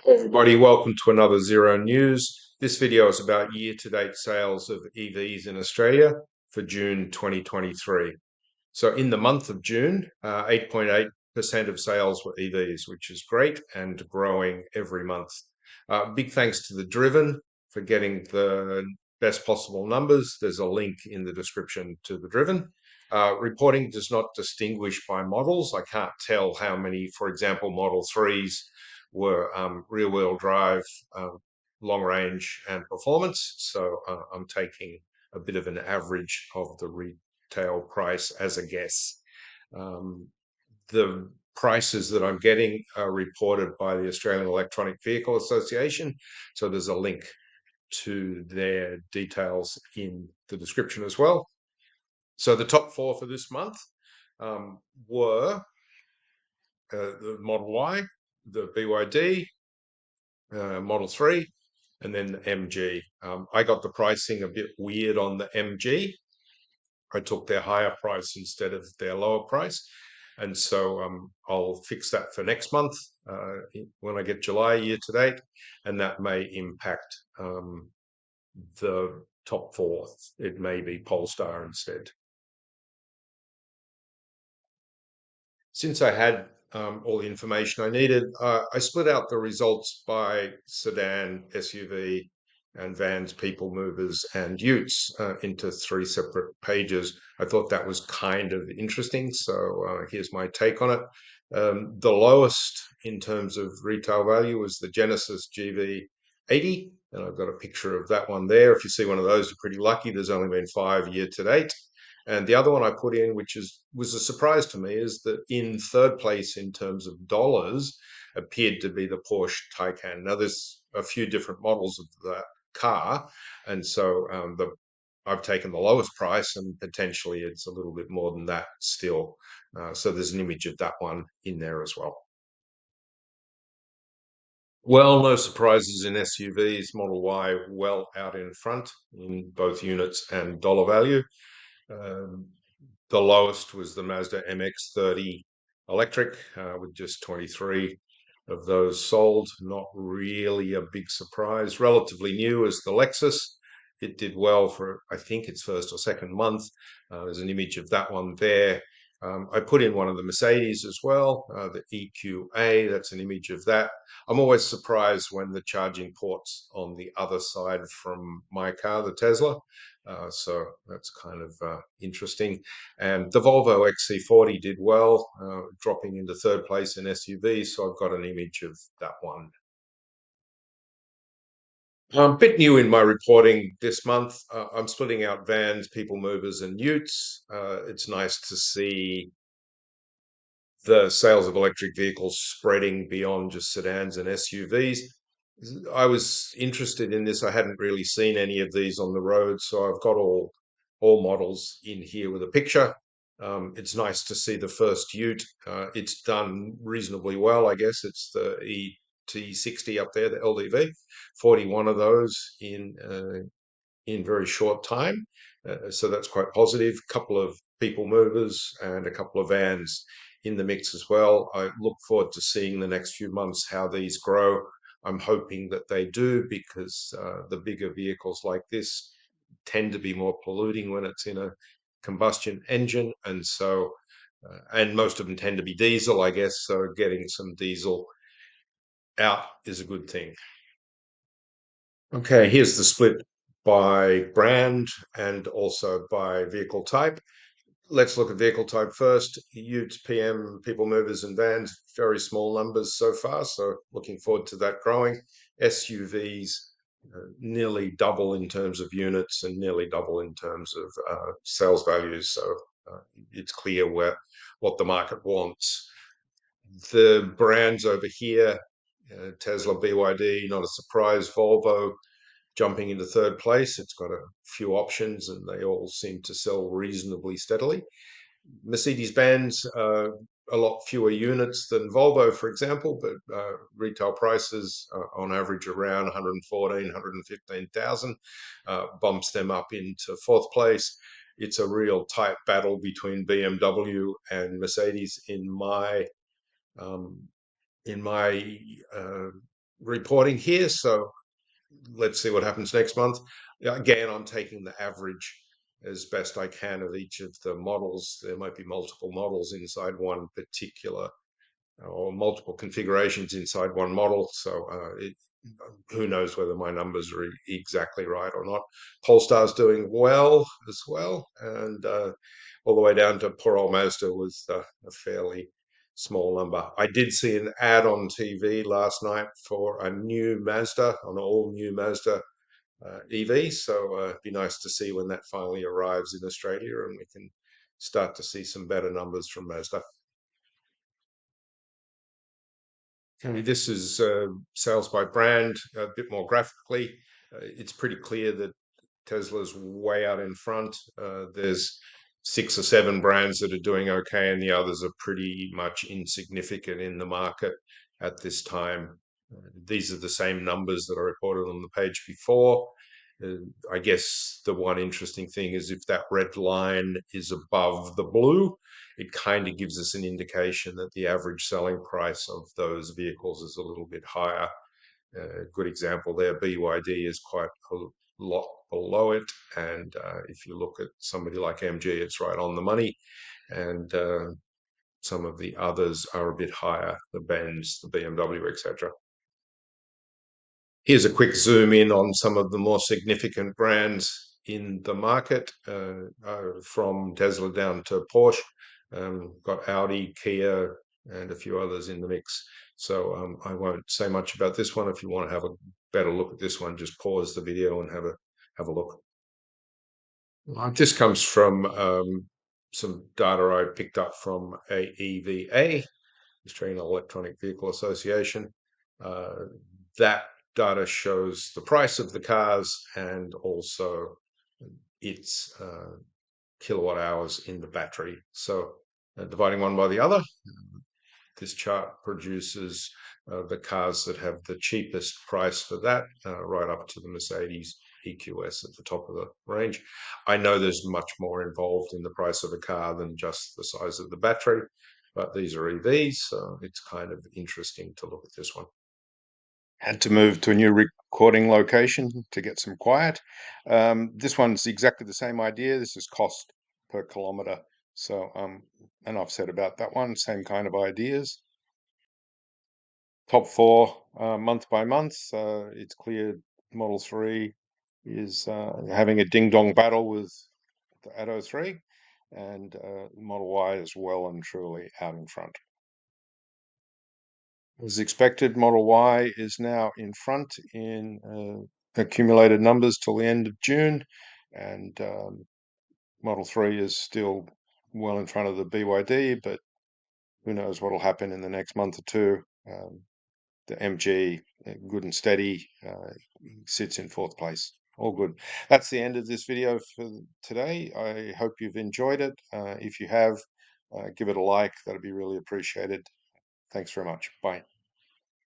Hey everybody, welcome to another Zero News. This video is about year-to-date sales of EVs in Australia for June 2023. So in the month of June, 8.8% of sales were EVs, which is great and growing every month. Big thanks to the Driven for getting the best possible numbers. There's a link in the description to the Driven. Reporting does not distinguish by models. I can't tell how many, for example, Model 3s were rear-wheel drive, long range and performance. So I'm taking a bit of an average of the retail price as a guess. The prices that I'm getting are reported by the Australian Electronic Vehicle Association. So there's a link to their details in the description as well. So the top four for this month were the Model Y, the BYD, Model 3, and then the MG. I got the pricing a bit weird on the MG. I took their higher price instead of their lower price. And so I'll fix that for next month when I get July year to date, and that may impact the top four. It may be Polestar instead. Since I had all the information I needed, I split out the results by sedan, SUV, and vans, people movers, and utes into three separate pages. I thought that was kind of interesting, so here's my take on it. The lowest in terms of retail value was the Genesis GV80, and I've got a picture of that one there. If you see one of those, you're pretty lucky. There's only been 5 year to date. And the other one I put in, which was a surprise to me, is that in third place in terms of dollars appeared to be the Porsche Taycan. Now there's a few different models of that car, and so I've taken the lowest price, and potentially it's a little bit more than that still. So there's an image of that one in there as well. Well, no surprises in SUVs. Model Y well out in front in both units and dollar value. Um, the lowest was the Mazda MX-30 electric with just 23 of those sold. Not really a big surprise. Relatively new is the Lexus. It did well for, I think, its first or second month. There's an image of that one there. I put in one of the Mercedes as well, the EQA. That's an image of that. I'm always surprised when the charging port's on the other side from my car, the Tesla. So that's kind of interesting. And the Volvo XC40 did well, dropping into third place in SUV. So I've got an image of that one. A bit new in my reporting this month. I'm splitting out vans, people movers, and utes. It's nice to see the sales of electric vehicles spreading beyond just sedans and SUVs. I was interested in this. I hadn't really seen any of these on the road, so I've got all models in here with a picture. It's nice to see the first ute. It's done reasonably well, I guess. It's the ET60 up there, the LDV. 41 of those in very short time. So that's quite positive. A couple of people movers and a couple of vans in the mix as well. I look forward to seeing the next few months how these grow. I'm hoping that they do, because the bigger vehicles like this tend to be more polluting when it's in a combustion engine. And so, and most of them tend to be diesel, I guess. So getting some diesel out is a good thing. Okay, here's the split by brand and also by vehicle type. Let's look at vehicle type first. Utes, PM, people movers, and vans, very small numbers so far. So looking forward to that growing. SUVs, nearly double in terms of units and nearly double in terms of sales values. So it's clear what the market wants. The brands over here, Tesla, BYD, not a surprise. Volvo jumping into third place. It's got a few options and they all seem to sell reasonably steadily. Mercedes-Benz, a lot fewer units than Volvo, for example, but retail prices on average around 114, 115,000, bumps them up into fourth place. It's a real tight battle between BMW and Mercedes in my uh, reporting here. So let's see what happens next month. Again, I'm taking the average as best I can of each of the models. There might be multiple models inside one particular, or multiple configurations inside one model. So who knows whether my numbers are exactly right or not. Polestar's doing well as well, and all the way down to poor old Mazda was a fairly small number. I did see an ad on TV last night for a new Mazda, an all new Mazda EV. So it'd be nice to see when that finally arrives in Australia and we can start to see some better numbers from Mazda. Okay, this is sales by brand, a bit more graphically. It's pretty clear that Tesla's way out in front. There's 6 or 7 brands that are doing okay, and the others are pretty much insignificant in the market at this time. These are the same numbers that I reported on the page before. I guess the one interesting thing is if that red line is above the blue, it kind of gives us an indication that the average selling price of those vehicles is a little bit higher. A good example there, BYD is quite a lot below it, and if you look at somebody like MG, it's right on the money, and some of the others are a bit higher, the Benz, the BMW, etc. Here's a quick zoom in on some of the more significant brands in the market, from Tesla down to Porsche. Got Audi, Kia, and a few others in the mix. So I won't say much about this one. If you want to have a better look at this one, just pause the video and have a look. This comes from some data I picked up from AEVA, Australian Electronic Vehicle Association. That data shows the price of the cars and also its kilowatt hours in the battery. So dividing one by the other, this chart produces the cars that have the cheapest price for that, right up to the Mercedes EQS at the top of the range. I know there's much more involved in the price of a car than just the size of the battery, but these are EVs, so it's kind of interesting to look at this one. Had to move to a new recording location to get some quiet. This one's exactly the same idea. This is cost per kilometer. So, enough said about that one. Same kind of ideas. Top 4 month by month. It's clear Model 3 is having a ding-dong battle with the Atto 3, and Model Y is well and truly out in front. As expected, Model Y is now in front in accumulated numbers till the end of June, and Model 3 is still well in front of the BYD, but who knows what will happen in the next month or two. The MG, good and steady, sits in 4th place. All good. That's the end of this video for today. I hope you've enjoyed it. If you have, give it a like. That'd be really appreciated. Thanks very much. Bye.